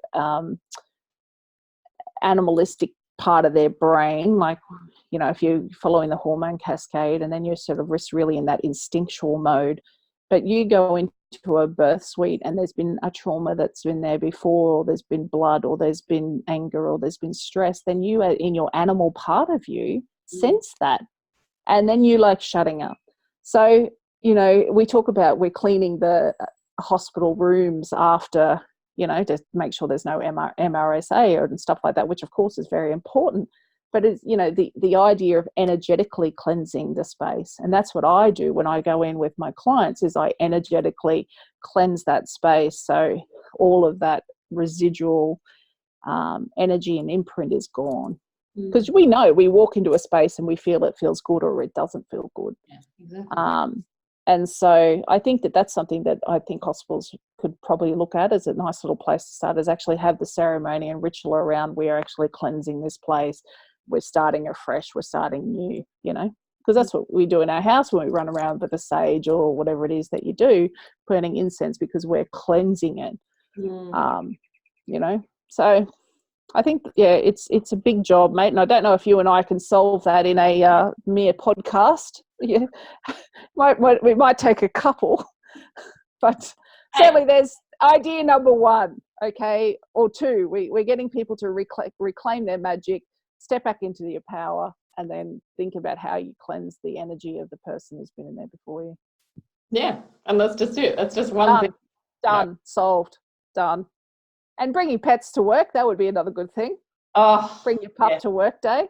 [SPEAKER 2] animalistic part of their brain, like, if you're following the hormone cascade, and then you're sort of really in that instinctual mode, but you go into a birth suite and there's been a trauma that's been there before, or there's been blood, or there's been anger, or there's been stress, then you are in your animal part of you sense that, and then you like shutting up. So we talk about we're cleaning the hospital rooms after to make sure there's no MRSA and stuff like that, which of course is very important. But it's, the idea of energetically cleansing the space. And that's what I do when I go in with my clients, is I energetically cleanse that space. So all of that residual energy and imprint is gone. Because we know we walk into a space and we feel it feels good or it doesn't feel good.
[SPEAKER 1] Yeah, exactly.
[SPEAKER 2] And so I think that's something that I think hospitals could probably look at as a nice little place to start, is actually have the ceremony and ritual around, we are actually cleansing this place. We're starting afresh, we're starting new, because that's what we do in our house when we run around with a sage or whatever it is that you do, burning incense, because we're cleansing it. So I think, it's a big job, mate. And I don't know if you and I can solve that in a mere podcast. Yeah, we might take a couple, but certainly there's idea number 1, okay, or 2. We're getting people to reclaim their magic, step back into your power, and then think about how you cleanse the energy of the person who's been in there before you.
[SPEAKER 1] Yeah, and that's just it. That's just one thing.
[SPEAKER 2] Done. Solved. Done. And bringing pets to work, that would be another good thing.
[SPEAKER 1] Oh,
[SPEAKER 2] bring your pup to work day.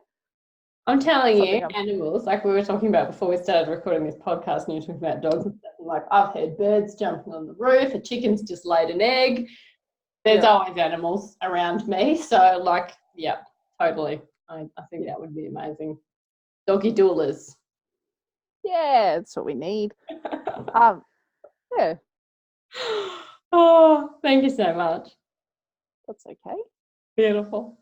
[SPEAKER 1] I'm telling you, animals, like we were talking about before we started recording this podcast, and you were talking about dogs and stuff. Like, I've heard birds jumping on the roof, a chicken's just laid an egg. There's always animals around me. So, totally. I think that would be amazing. Doggy doulas.
[SPEAKER 2] Yeah, that's what we need. Yeah.
[SPEAKER 1] Oh, thank you so much.
[SPEAKER 2] That's okay.
[SPEAKER 1] Beautiful.